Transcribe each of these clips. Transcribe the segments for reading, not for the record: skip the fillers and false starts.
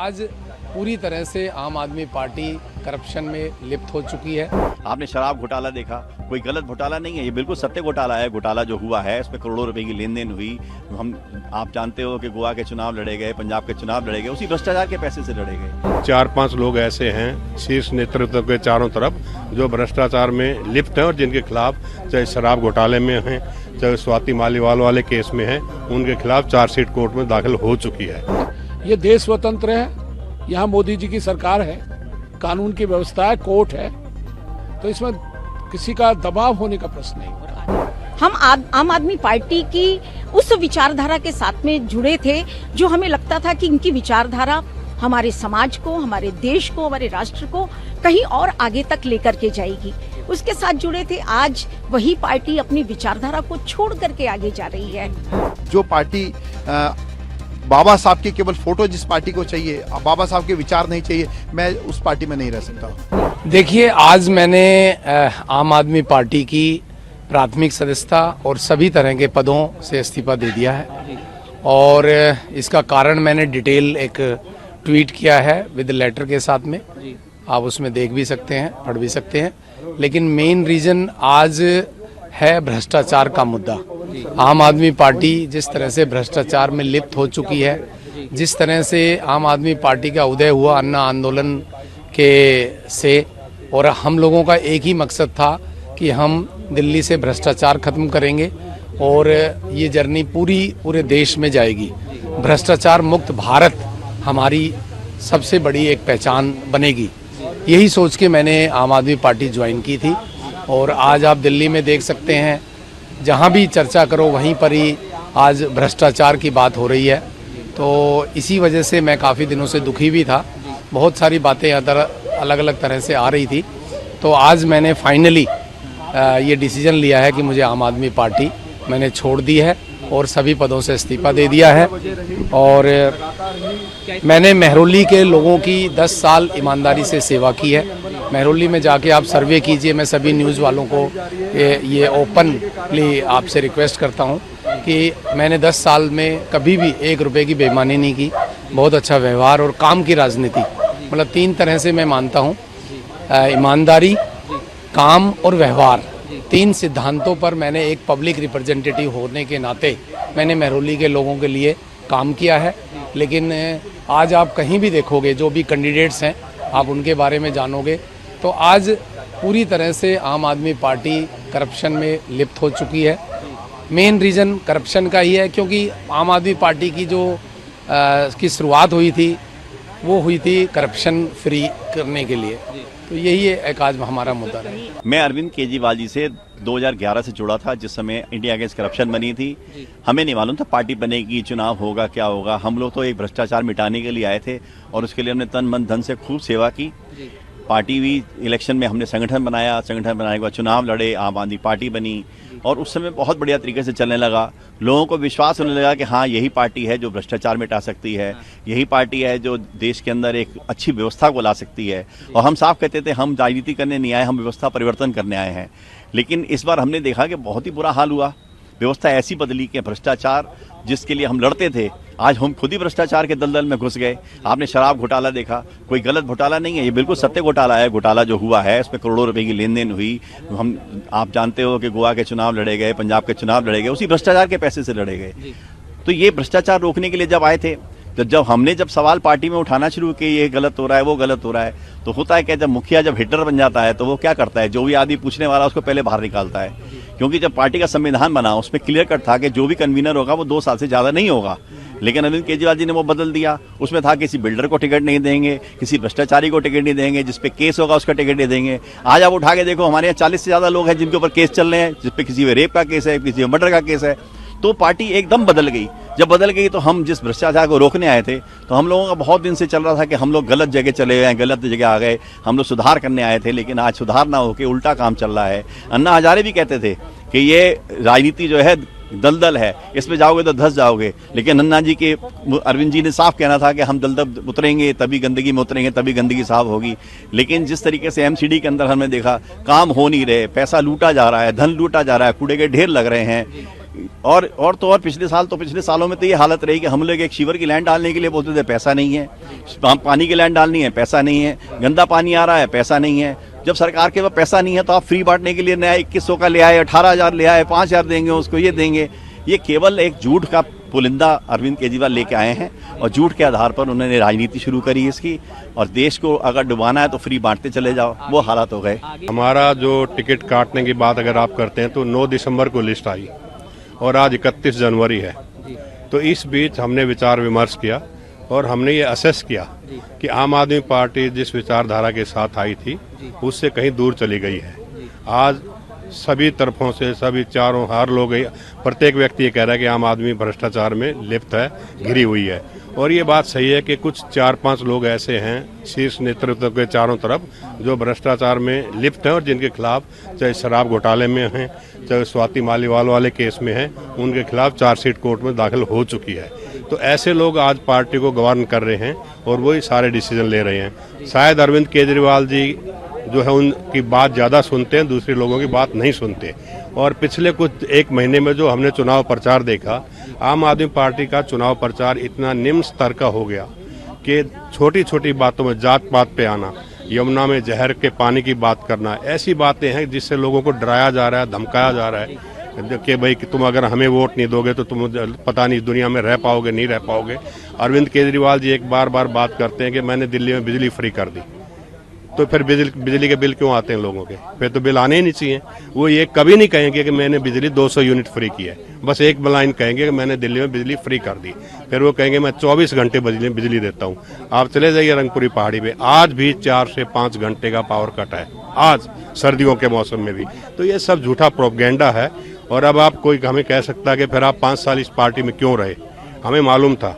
आज पूरी तरह से आम आदमी पार्टी करप्शन में लिप्त हो चुकी है। आपने शराब घोटाला देखा, कोई गलत घोटाला नहीं है, ये बिल्कुल सत्य घोटाला है। घोटाला जो हुआ है उसमें करोड़ों रुपए की लेन देन हुई। आप जानते हो कि गोवा के चुनाव लड़े गए, पंजाब के चुनाव लड़े गए, उसी भ्रष्टाचार के पैसे से लड़े गए। 4-5 लोग ऐसे हैं शीर्ष नेतृत्व के चारों तरफ जो भ्रष्टाचार में लिप्त हैं और जिनके खिलाफ चाहे शराब घोटाले में हैं, चाहे स्वाति मालीवाल वाले केस में हैं, उनके खिलाफ चार्जशीट कोर्ट में दाखिल हो चुकी है। ये देश स्वतंत्र है, यहाँ मोदी जी की सरकार है, कानून की व्यवस्था है, कोर्ट है, तो इसमें किसी का दबाव होने का प्रश्न नहीं होता। हम आम आदमी पार्टी की उस विचारधारा के साथ में जुड़े थे जो हमें लगता था कि इनकी विचारधारा हमारे समाज को, हमारे देश को, हमारे राष्ट्र को कहीं और आगे तक लेकर के जाएगी। उसके साथ जुड़े थे। आज वही पार्टी अपनी विचारधारा को छोड़ करके आगे जा रही है। जो पार्टी बाबा साहब की केवल फोटो जिस पार्टी को चाहिए, बाबा साहब के विचार नहीं चाहिए, मैं उस पार्टी में नहीं रह सकता। देखिए, आज मैंने आम आदमी पार्टी की प्राथमिक सदस्यता और सभी तरह के पदों से इस्तीफा दे दिया है और इसका कारण मैंने डिटेल एक ट्वीट किया है विद लेटर के साथ में। आप उसमें देख भी सकते हैं, पढ़ भी सकते हैं। लेकिन मेन रीजन आज है भ्रष्टाचार का मुद्दा। आम आदमी पार्टी जिस तरह से भ्रष्टाचार में लिप्त हो चुकी है, जिस तरह से आम आदमी पार्टी का उदय हुआ अन्ना आंदोलन के से, और हम लोगों का एक ही मकसद था कि हम दिल्ली से भ्रष्टाचार खत्म करेंगे और ये जर्नी पूरे देश में जाएगी। भ्रष्टाचार मुक्त भारत हमारी सबसे बड़ी एक पहचान बनेगी। यही सोच के मैंने आम आदमी पार्टी ज्वाइन की थी और आज आप दिल्ली में देख सकते हैं, जहां भी चर्चा करो वहीं पर ही आज भ्रष्टाचार की बात हो रही है। तो इसी वजह से मैं काफ़ी दिनों से दुखी भी था। बहुत सारी बातें अलग अलग तरह से आ रही थी। तो आज मैंने फाइनली ये डिसीजन लिया है कि मुझे आम आदमी पार्टी मैंने छोड़ दी है और सभी पदों से इस्तीफा दे दिया है। और मैंने मेहरौली के लोगों की 10 साल ईमानदारी से सेवा की है। मेहरौली में जाके आप सर्वे कीजिए। मैं सभी न्यूज़ वालों को ये ओपनली आपसे रिक्वेस्ट करता हूं कि मैंने 10 साल में कभी भी 1 रुपये की बेईमानी नहीं की। बहुत अच्छा व्यवहार और काम की राजनीति, मतलब 3 तरह से मैं मानता हूं, ईमानदारी, काम और व्यवहार। 3 सिद्धांतों पर मैंने एक पब्लिक रिप्रेजेंटेटिव होने के नाते मैंने मेहरौली के लोगों के लिए काम किया है। लेकिन आज आप कहीं भी देखोगे, जो भी कैंडिडेट्स हैं आप उनके बारे में जानोगे, तो आज पूरी तरह से आम आदमी पार्टी करप्शन में लिप्त हो चुकी है। मेन रीज़न करप्शन का ही है, क्योंकि आम आदमी पार्टी की जो की शुरुआत हुई थी वो हुई थी करप्शन फ्री करने के लिए। तो यही एक आज हमारा मुद्दा है। मैं अरविंद केजरीवाल जी से 2011 से जुड़ा था, जिस समय इंडिया अगेंस्ट करप्शन बनी थी। हमें नहीं मालूम था पार्टी बनेगी, चुनाव होगा, क्या होगा। हम लोग तो एक भ्रष्टाचार मिटाने के लिए आए थे और उसके लिए हमने तन मन धन से खूब सेवा की। पार्टी भी इलेक्शन में हमने संगठन बनाया, संगठन बनाने के बाद चुनाव लड़े, आम आदमी पार्टी बनी और उस समय बहुत बढ़िया तरीके से चलने लगा। लोगों को विश्वास होने लगा कि हाँ, यही पार्टी है जो भ्रष्टाचार मिटा सकती है, यही पार्टी है जो देश के अंदर एक अच्छी व्यवस्था को ला सकती है। और हम साफ कहते थे हम राजनीति करने नहीं आए, हम व्यवस्था परिवर्तन करने आए हैं। लेकिन इस बार हमने देखा कि बहुत ही बुरा हाल हुआ। व्यवस्था ऐसी बदली कि भ्रष्टाचार जिसके लिए हम लड़ते थे, आज हम खुद ही भ्रष्टाचार के दलदल में घुस गए। आपने शराब घोटाला देखा, कोई गलत घोटाला नहीं है, ये बिल्कुल सत्य घोटाला है। घोटाला जो हुआ है उसमें करोड़ों रुपए की लेन देन हुई। आप जानते हो कि गोवा के चुनाव लड़े गए, पंजाब के चुनाव लड़े गए, उसी भ्रष्टाचार के पैसे से लड़े गए। तो ये भ्रष्टाचार रोकने के लिए जब आए थे, जब हमने सवाल पार्टी में उठाना शुरू किया, ये गलत हो रहा है, वो गलत हो रहा है, तो होता है क्या, जब मुखिया जब हिटर बन जाता है तो वो क्या करता है, जो भी आदमी पूछने वाला उसको पहले बाहर निकालता है। क्योंकि जब पार्टी का संविधान बना उसमें क्लियर कट था कि जो भी कन्वीनर होगा वो 2 साल से ज्यादा नहीं होगा। लेकिन अरविंद केजरीवाल जी ने वो बदल दिया। उसमें था किसी बिल्डर को टिकट नहीं देंगे, किसी भ्रष्टाचारी को टिकट नहीं देंगे, जिसपे केस होगा उसका टिकट नहीं देंगे। आज आप उठा के देखो, हमारे यहाँ 40 से ज्यादा लोग हैं जिनके ऊपर केस चल रहे हैं, जिसपे किसी पे रेप का केस है, किसी पे मर्डर का केस है। तो पार्टी एकदम बदल गई। जब बदल गई तो हम जिस भ्रष्टाचार को रोकने आए थे, तो हम लोगों का बहुत दिन से चल रहा था कि हम लोग गलत जगह चले गए, गलत जगह आ गए, हम लोग सुधार करने आए थे। लेकिन आज सुधार ना होकर उल्टा काम चल रहा है। अन्ना हजारे भी कहते थे कि ये राजनीति जो है दलदल है, इसमें जाओगे तो धंस जाओगे। लेकिन अन्ना जी के, अरविंद जी ने साफ कहना था कि हम दलदल उतरेंगे तभी गंदगी में उतरेंगे, तभी गंदगी साफ होगी। लेकिन जिस तरीके से एमसीडी के अंदर हमने देखा काम हो नहीं रहे, पैसा लूटा जा रहा है, धन लूटा जा रहा है, कूड़े के ढेर लग रहे हैं, और पिछले सालों में तो ये हालत रही कि हम लोग एक शिवर की लैंड डालने के लिए बोलते थे पैसा नहीं है, पानी की लैंड डालनी है पैसा नहीं है, गंदा पानी आ रहा है पैसा नहीं है। जब सरकार के पास पैसा नहीं है तो आप फ्री बांटने के लिए नया 2100 का ले आए, 18,000 ले आए, 5,000 देंगे उसको, ये देंगे। ये केवल एक झूठ का पुलिंदा अरविंद केजरीवाल लेके आए हैं और झूठ के आधार पर उन्होंने राजनीति शुरू करी इसकी। और देश को अगर डुबाना है तो फ्री बांटते चले जाओ, वो हालात हो गए। हमारा जो टिकट काटने की बात अगर आप करते हैं तो 9 दिसंबर को लिस्ट आई और आज 31 जनवरी है। तो इस बीच हमने विचार विमर्श किया और हमने ये असेस किया कि आम आदमी पार्टी जिस विचारधारा के साथ आई थी उससे कहीं दूर चली गई है। आज सभी तरफों से, सभी चारों हर लोग, प्रत्येक व्यक्ति ये कह रहा है कि आम आदमी भ्रष्टाचार में लिप्त है, घिरी हुई है। और ये बात सही है कि कुछ 4-5 लोग ऐसे हैं शीर्ष नेतृत्व के चारों तरफ जो भ्रष्टाचार में लिप्त हैं और जिनके खिलाफ चाहे शराब घोटाले में हैं, चाहे स्वाति मालीवाल वाले केस में हैं, उनके खिलाफ चार्जशीट कोर्ट में दाखिल हो चुकी है। तो ऐसे लोग आज पार्टी को गवर्न कर रहे हैं और वही सारे डिसीजन ले रहे हैं। शायद अरविंद केजरीवाल जी जो है उनकी बात ज़्यादा सुनते हैं, दूसरे लोगों की बात नहीं सुनते। और पिछले कुछ 1 महीने में जो हमने चुनाव प्रचार देखा, आम आदमी पार्टी का चुनाव प्रचार इतना निम्न स्तर का हो गया कि छोटी छोटी बातों में जात पात पे आना, यमुना में जहर के पानी की बात करना, ऐसी बातें हैं जिससे लोगों को डराया जा रहा है, धमकाया जा रहा है कि भाई कि तुम अगर हमें वोट नहीं दोगे तो तुम पता नहीं दुनिया में रह पाओगे नहीं रह पाओगे। अरविंद केजरीवाल जी एक बार बात करते हैं कि मैंने दिल्ली में बिजली फ्री कर दी, तो फिर बिजली के बिल क्यों आते हैं लोगों के? फिर तो बिल आने ही नहीं चाहिए। वो ये कभी नहीं कहेंगे कि मैंने बिजली 200 यूनिट फ्री की है, बस एक लाइन कहेंगे कि मैंने दिल्ली में बिजली फ्री कर दी। फिर वो कहेंगे मैं 24 घंटे बिजली देता हूँ। आप चले जाइए रंगपुरी पहाड़ी पे, आज भी 4 से 5 घंटे का पावर कट है, आज सर्दियों के मौसम में भी। तो ये सब झूठा प्रोपगेंडा है। और अब आप कोई हमें कह सकता है कि फिर आप 5 साल इस पार्टी में क्यों रहे? हमें मालूम था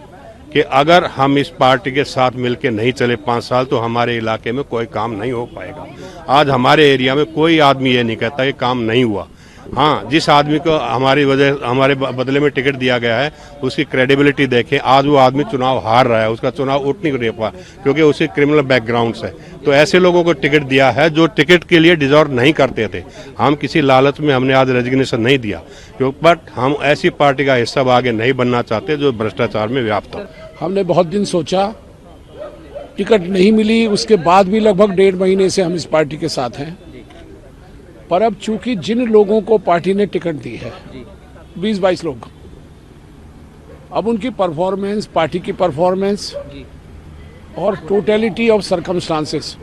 कि अगर हम इस पार्टी के साथ मिलकर नहीं चले 5 साल तो हमारे इलाके में कोई काम नहीं हो पाएगा। आज हमारे एरिया में कोई आदमी ये नहीं कहता कि काम नहीं हुआ। हाँ, जिस आदमी को हमारे बदले में टिकट दिया गया है उसकी क्रेडिबिलिटी देखें, आज वो आदमी चुनाव हार रहा है, उसका चुनाव उठ नहीं रह पा क्योंकि उसे क्रिमिनल बैकग्राउंड है। तो ऐसे लोगों को टिकट दिया है जो टिकट के लिए डिजर्व नहीं करते थे। हम किसी लालच में हमने आज रेजिग्नेशन नहीं दिया, बट हम ऐसी पार्टी का हिस्सा आगे नहीं बनना चाहते जो भ्रष्टाचार में व्याप्त हो। हमने बहुत दिन सोचा, टिकट नहीं मिली, उसके बाद भी लगभग 1.5 महीने से हम इस पार्टी के साथ हैं। पर अब चूंकि जिन लोगों को पार्टी ने टिकट दी है, 20-22 लोग, अब उनकी परफॉर्मेंस, पार्टी की परफॉर्मेंस और टोटलिटी ऑफ सर्कमस्टांसेस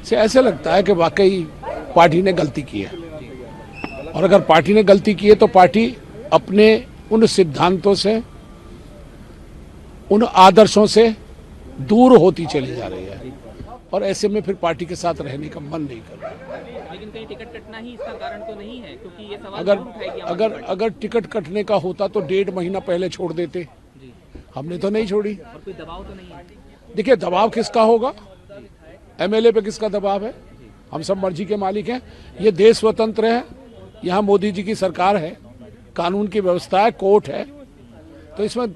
से ऐसे लगता है कि वाकई पार्टी ने गलती की है। और अगर पार्टी ने गलती की है तो पार्टी अपने उन सिद्धांतों से, उन आदर्शों से दूर होती चली जा रही है और ऐसे में फिर पार्टी के साथ रहने का मन नहीं कर रहा। लेकिन कहीं टिकट कटना ही इसका कारण तो नहीं है, क्योंकि ये सवाल अगर टिकट कटने का होता तो 1.5 महीना पहले छोड़ देते। हमने तो नहीं छोड़ी। और कोई दबाव तो नहीं है? देखिए, दबाव किसका होगा? एमएलए पे किसका दबाव है? हम सब मर्जी के मालिक हैं। ये देश स्वतंत्र है, यहाँ मोदी जी की सरकार है, कानून की व्यवस्था है, कोर्ट है, तो इसमें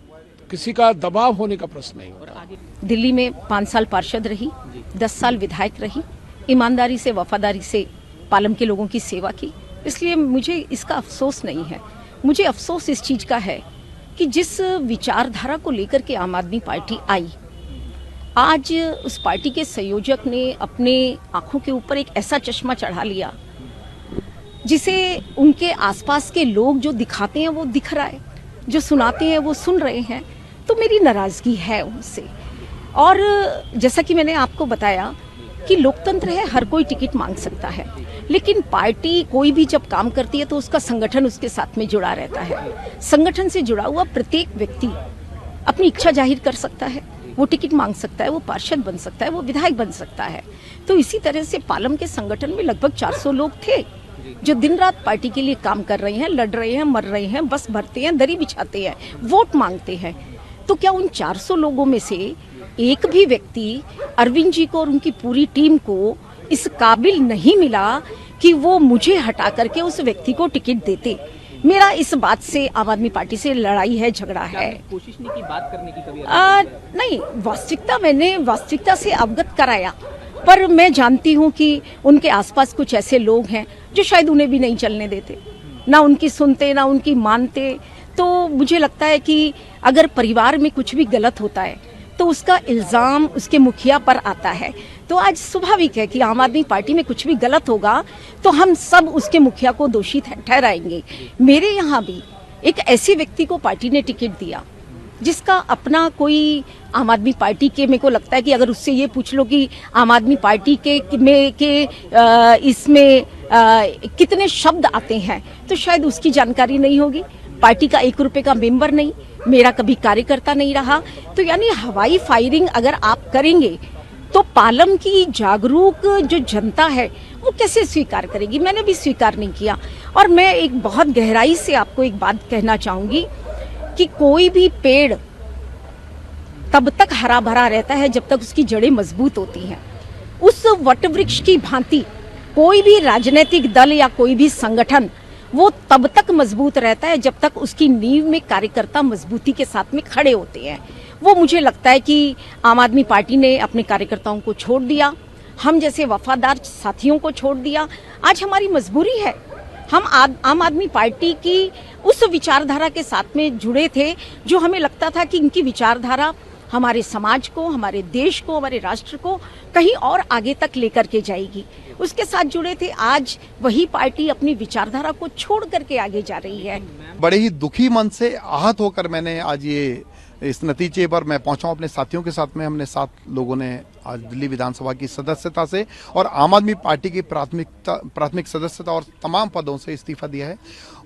किसी का दबाव होने का प्रश्न नहीं होता। दिल्ली में 5 साल पार्षद रही, 10 साल विधायक रही, ईमानदारी से, वफादारी से पालम के लोगों की सेवा की, इसलिए मुझे इसका अफसोस नहीं है। मुझे अफसोस इस चीज का है कि जिस विचारधारा को लेकर के आम आदमी पार्टी आई, आज उस पार्टी के संयोजक ने अपने आंखों के ऊपर एक ऐसा चश्मा चढ़ा लिया जिसे उनके आसपास के लोग जो दिखाते हैं वो दिख रहा है, जो सुनाते हैं वो सुन रहे हैं। तो मेरी नाराजगी है उनसे। और जैसा कि मैंने आपको बताया कि लोकतंत्र है, हर कोई टिकट मांग सकता है, लेकिन पार्टी कोई भी जब काम करती है तो उसका संगठन उसके साथ में जुड़ा रहता है। संगठन से जुड़ा हुआ प्रत्येक व्यक्ति अपनी इच्छा जाहिर कर सकता है, वो टिकट मांग सकता है, वो पार्षद बन सकता है, वो विधायक बन सकता है। तो इसी तरह से पालम के संगठन में लगभग 400 लोग थे जो दिन रात पार्टी के लिए काम कर रहे हैं, लड़ रहे हैं, मर रहे हैं, बस भरते हैं, दरी बिछाते हैं, वोट मांगते हैं। तो क्या उन 400 लोगों में से एक भी व्यक्ति अरविंद जी को और उनकी पूरी टीम को इस काबिल नहीं मिला कि वो मुझे हटा करके उस व्यक्ति को टिकट देते? मेरा इस बात से आम आदमी पार्टी से लड़ाई है, झगड़ा है। कोशिश नहीं की बात करने की कभी? नहीं, मैंने वास्तविकता से अवगत कराया, पर मैं जानती हूँ कि उनके आसपास कुछ ऐसे लोग हैं जो शायद उन्हें भी नहीं चलने देते। ना उनकी सुनते ना उनकी मानते। तो मुझे लगता है कि अगर परिवार में कुछ भी गलत होता है तो उसका इल्ज़ाम उसके मुखिया पर आता है। तो आज स्वाभाविक है कि आम आदमी पार्टी में कुछ भी गलत होगा तो हम सब उसके मुखिया को दोषी ठहराएंगे। मेरे यहाँ भी एक ऐसे व्यक्ति को पार्टी ने टिकट दिया जिसका अपना कोई आम आदमी पार्टी के, मेरे को लगता है कि अगर उससे ये पूछ लो कि आम आदमी पार्टी इसमें कितने शब्द आते हैं तो शायद उसकी जानकारी नहीं होगी। पार्टी का 1 रुपए का मेंबर नहीं, मेरा कभी कार्यकर्ता नहीं रहा। तो यानी हवाई फायरिंग अगर आप करेंगे तो पालम की जागरूक जो जनता है वो कैसे स्वीकार करेगी? मैंने भी स्वीकार नहीं किया। और मैं एक बहुत गहराई से आपको एक बात कहना चाहूंगी कि कोई भी पेड़ तब तक हरा भरा रहता है जब तक उसकी जड़ें मजबूत होती हैं। उस वट वृक्ष की भांति कोई भी राजनीतिक दल या कोई भी संगठन वो तब तक मजबूत रहता है जब तक उसकी नींव में कार्यकर्ता मजबूती के साथ में खड़े होते हैं। वो मुझे लगता है कि आम आदमी पार्टी ने अपने कार्यकर्ताओं को छोड़ दिया, हम जैसे वफादार साथियों को छोड़ दिया। आज हमारी मजबूरी है, हम आम आदमी पार्टी की उस विचारधारा के साथ में जुड़े थे जो हमें लगता था कि इनकी विचारधारा हमारे समाज को, हमारे देश को, हमारे राष्ट्र को कहीं और आगे तक लेकर के जाएगी। उसके साथ जुड़े थे। आज वही पार्टी अपनी विचारधारा को छोड़ करके आगे जा रही है। बड़े ही दुखी मन से आहत होकर मैंने आज इस नतीजे पर मैं पहुंचा हूं अपने साथियों के साथ में। हमने 7 लोगों ने आज दिल्ली विधानसभा की सदस्यता से और आम आदमी पार्टी की प्राथमिक सदस्यता और तमाम पदों से इस्तीफा दिया है।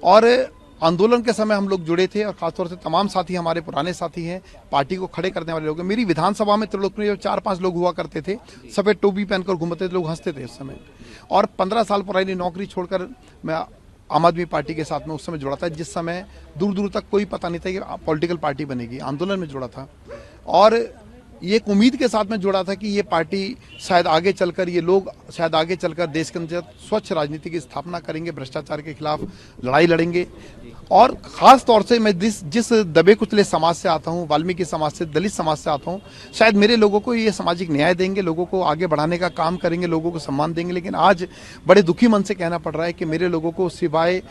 और आंदोलन के समय हम लोग जुड़े थे और खासतौर से तमाम साथी हमारे पुराने साथी हैं, पार्टी को खड़े करने वाले लोग हैं। मेरी विधानसभा में त्रिलोकपुर में 4-5 लोग हुआ करते थे, सफेद टोपी पहनकर घूमते थे, लोग हंसते थे उस समय। और 15 साल पुरानी नौकरी छोड़कर मैं आम आदमी पार्टी के साथ में उस समय जुड़ा था, जिस समय दूर दूर तक कोई पता नहीं था कि पॉलिटिकल पार्टी बनेगी। आंदोलन में जुड़ा था और ये एक उम्मीद के साथ में जुड़ा था कि ये पार्टी शायद आगे चलकर, ये लोग शायद आगे चलकर देश के अंदर स्वच्छ राजनीति की स्थापना करेंगे, भ्रष्टाचार के खिलाफ लड़ाई लड़ेंगे। और खास तौर से मैं जिस दबे कुचले समाज से आता हूँ, वाल्मीकि समाज से, दलित समाज से आता हूँ, शायद मेरे लोगों को ये सामाजिक न्याय देंगे, लोगों को आगे बढ़ाने का काम करेंगे, लोगों को सम्मान देंगे। लेकिन आज बड़े दुखी मन से कहना पड़ रहा है कि मेरे लोगों को सिवाय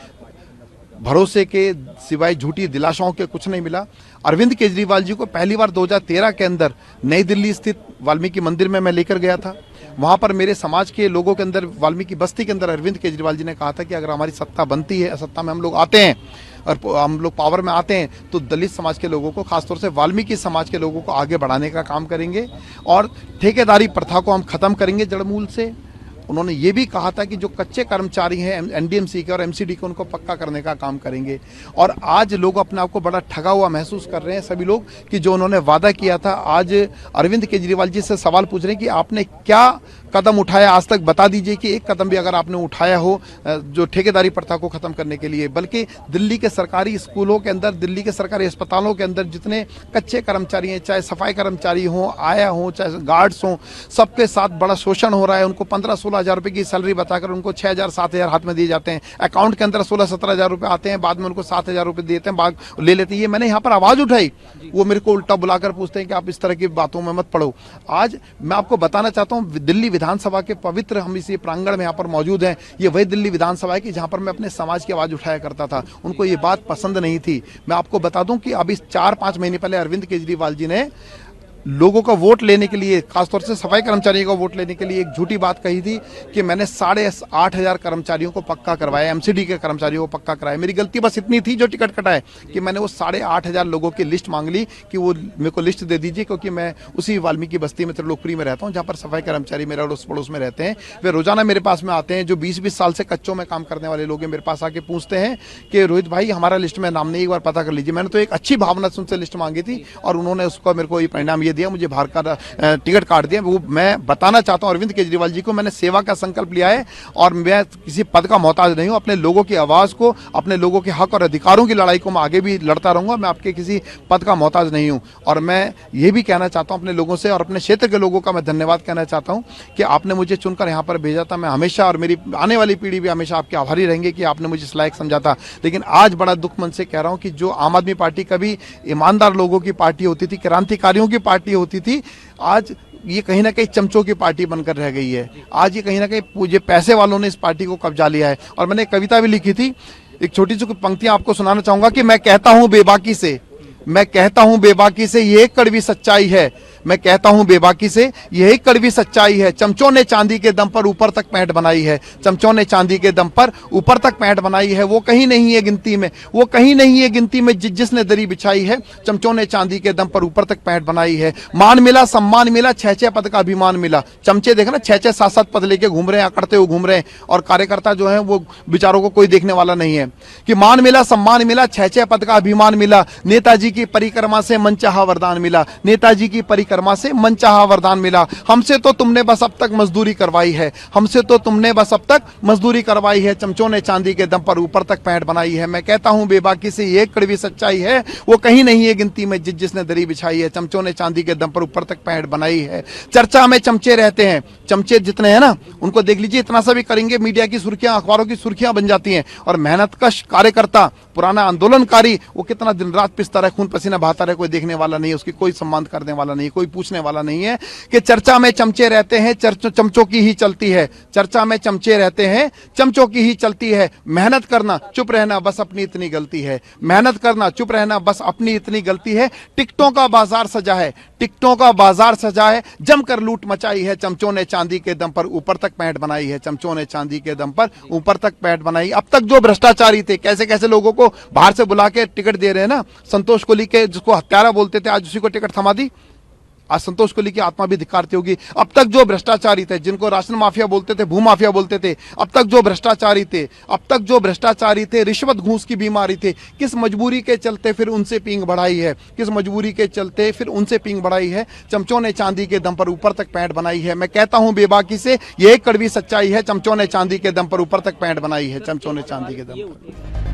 भरोसे के, सिवाय झूठी दिलासाओं के कुछ नहीं मिला। अरविंद केजरीवाल जी को पहली बार 2013 के अंदर नई दिल्ली स्थित वाल्मीकि मंदिर में मैं लेकर गया था। वहां पर मेरे समाज के लोगों के अंदर, वाल्मीकि बस्ती के अंदर अरविंद केजरीवाल जी ने कहा था कि अगर हमारी सत्ता बनती है, सत्ता में हम लोग आते हैं और हम लोग पावर में आते हैं तो दलित समाज के लोगों को, खासतौर से वाल्मीकि समाज के लोगों को आगे बढ़ाने का काम करेंगे और ठेकेदारी प्रथा को हम खत्म करेंगे जड़मूल से। उन्होंने ये भी कहा था कि जो कच्चे कर्मचारी हैं एनडीएमसी के और एमसीडी के, उनको पक्का करने का काम करेंगे। और आज लोग अपने आप को बड़ा ठगा हुआ महसूस कर रहे हैं सभी लोग कि जो उन्होंने वादा किया था। आज अरविंद केजरीवाल जी से सवाल पूछ रहे हैं कि आपने क्या कदम उठाया आज तक, बता दीजिए कि एक कदम भी अगर आपने उठाया हो जो ठेकेदारी प्रथा को खत्म करने के लिए। बल्कि दिल्ली के सरकारी स्कूलों के अंदर, दिल्ली के सरकारी अस्पतालों के अंदर जितने कच्चे कर्मचारी हैं, चाहे सफाई कर्मचारी हों, आया हों, चाहे गार्ड्स हों, सबके साथ बड़ा शोषण हो रहा है। उनको 15-16 हज़ार रुपये की सैलरी बताकर उनको 6,000-7,000 हाथ में दिए जाते हैं। अकाउंट के अंदर 16-17 हज़ार रुपये आते हैं, बाद में उनको 7,000 रुपये देते हैं, बाद ले लेते हैं। ये मैंने यहाँ पर आवाज़ उठाई, वो मेरे को उल्टा बुलाकर पूछते हैं कि आप इस तरह की बातों में मत पड़ो। आज मैं आपको बताना चाहता हूँ, दिल्ली विधानसभा के पवित्र हम इसी प्रांगण में यहाँ पर मौजूद हैं। ये वही दिल्ली विधानसभा है कि जहाँ पर मैं अपने समाज की आवाज़ उठाया करता था। उनको ये बात पसंद नहीं थी। मैं आपको बता दूं कि अभी 4-5 महीने पहले अरविंद केजरीवाल जी ने लोगों का वोट लेने के लिए, खासतौर से सफाई कर्मचारियों का वोट लेने के लिए एक झूठी बात कही थी कि मैंने 8,500 कर्मचारियों को पक्का करवाया, एमसीडी के कर्मचारियों को पक्का कराया। मेरी गलती बस इतनी थी जो टिकट कटाए कि मैंने वो 8,500 लोगों की लिस्ट मांग ली कि वो मेरे को लिस्ट दे दीजिए, क्योंकि मैं उसी वाल्मीकि बस्ती में त्रिलोकपुरी में रहता हूँ जहाँ पर सफाई कर्मचारी मेरे अड़ोस पड़ोस में रहते हैं। वे रोजाना मेरे पास में आते हैं, जो 20-20 साल से कच्चों में काम करने वाले लोग हैं, मेरे पास आके पूछते हैं कि रोहित भाई हमारा लिस्ट में नाम नहीं, एक बार पता कर लीजिए। मैंने तो एक अच्छी भावना से उनसे लिस्ट मांगी थी और उन्होंने उसको मेरे को ये परिणाम ये दिया, मुझे बाहर का टिकट काट दिया। वो मैं बताना चाहता हूं अरविंद केजरीवाल जी को, मैंने सेवा का संकल्प लिया है और मैं किसी पद का मोहताज नहीं हूं। अपने लोगों की आवाज को, अपने लोगों के हक और अधिकारों की लड़ाई को मैं आगे भी लड़ता रहूंगा। मैं आपके किसी पद का मोहताज नहीं हूं। और मैं ये भी कहना चाहता हूं अपने लोगों से और अपने क्षेत्र के लोगों का मैं धन्यवाद कहना चाहता हूं कि आपने मुझे चुनकर यहाँ पर भेजा था। मैं हमेशा, और मेरी आने वाली पीढ़ी भी हमेशा आपके आभारी रहेंगे कि आपने मुझे इस लायक समझा था। लेकिन आज बड़ा दुख मन से कह रहा हूं कि जो आम आदमी पार्टी कभी ईमानदार लोगों की पार्टी होती थी, क्रांतिकारियों की पार्टी होती थी, आज ये कहीं ना कहीं चमचों की पार्टी बनकर रह गई है। आज ये कहीं ना कहीं पैसे वालों ने इस पार्टी को कब्जा लिया है। और मैंने एक कविता भी लिखी थी, एक छोटी सी पंक्तियां आपको सुनाना चाहूंगा कि मैं कहता हूं बेबाकी से, मैं कहता हूं बेबाकी से यही कड़वी सच्चाई है, मैं कहता हूं बेबाकी से यही कड़वी सच्चाई है। चमचों ने चांदी के दम पर ऊपर तक पैंट बनाई है, चमचों ने चांदी के दम पर ऊपर तक पैंट बनाई है। वो कहीं नहीं है गिनती में, वो कहीं नहीं है गिनती में जिसने दरी बिछाई है। चमचों ने चांदी के दम पर ऊपर तक पैंट बनाई है। मान मिला, सम्मान मिला, 6-6 पद का अभिमान मिला। चमचे देखना 6-6 7-7 पद लेके घूम रहे हैं, अकड़ते हुए घूम रहे हैं, और कार्यकर्ता जो है वो बेचारों को कोई देखने वाला नहीं है। कि मान मिला, सम्मान मिला, 6-6 पद का अभिमान मिला। नेताजी की परिक्रमा से मनचाहा वरदान मिला, नेताजी की परिक्रमा से मनचाहा वरदान मिला। हमसे तो तुमने बस अब तक मजदूरी करवाई है, हमसे तो तुमने बस अब तक मजदूरी करवाई है। चमचों ने चांदी के दम पर ऊपर तक पैंट बनाई है। मैं कहता हूं बेबाकी से ये कड़वी सच्चाई है, वो कहीं नहीं है गिनती में जिसने दरी बिछाई है। चमचों ने चांदी के दम पर ऊपर तक पैंट बनाई है। चर्चा में चमचे रहते हैं, चमचे जितने हैं ना उनको देख लीजिए, इतना सा भी करेंगे मीडिया की सुर्खियां, अखबारों की सुर्खियां बन जाती हैं। और मेहनतकश कार्यकर्ता, पुराना आंदोलनकारी, वो कितना दिन रात पिसता रहे, खून पसीना बहाता रहे, कोई देखने वाला नहीं है, उसकी कोई सम्मान करने वाला नहीं, कोई पूछने वाला नहीं है। कि चर्चा में चमचे रहते हैं, चमचों की ही चलती है। चर्चा में चमचे रहते हैं, चमचों की ही चलती है। मेहनत करना, चुप रहना, बस अपनी इतनी गलती है। मेहनत करना, चुप रहना, बस अपनी इतनी गलती है। टिकटों का बाजार सजा है, टिकटों का बाजार सजा है, जमकर लूट मचाई है। चमचों ने चांदी के दम पर ऊपर तक पैंट बनाई है, चमचों ने चांदी के दम पर ऊपर तक पैंट बनाई। अब तक जो भ्रष्टाचारी थे, कैसे कैसे लोगों को बाहर से बुला के टिकट दे रहे हैं ना, संतोष कोहली के जिसको हत्यारा बोलते थे, आज उसी को टिकट थमा दी। आज संतोष कोहली की आत्मा भी धिक्कारती होगी। अब तक जो भ्रष्टाचारी थे, जिनको राशन माफिया बोलते थे, भू माफिया बोलते थे, अब तक जो भ्रष्टाचारी थे, अब तक जो भ्रष्टाचारी थे, रिश्वत घूस की बीमारी थे, किस मजबूरी के चलते फिर उनसे पींग बढ़ाई है, किस मजबूरी के चलते फिर उनसे पींग बढ़ाई है। चमचों ने चांदी के दम पर ऊपर तक पैंट बनाई है। मैं कहता हूं बेबाकी से यह कड़वी सच्चाई है, चमचों ने चांदी के दम पर ऊपर तक पैंट बनाई है, चमचों ने चांदी के दम पर।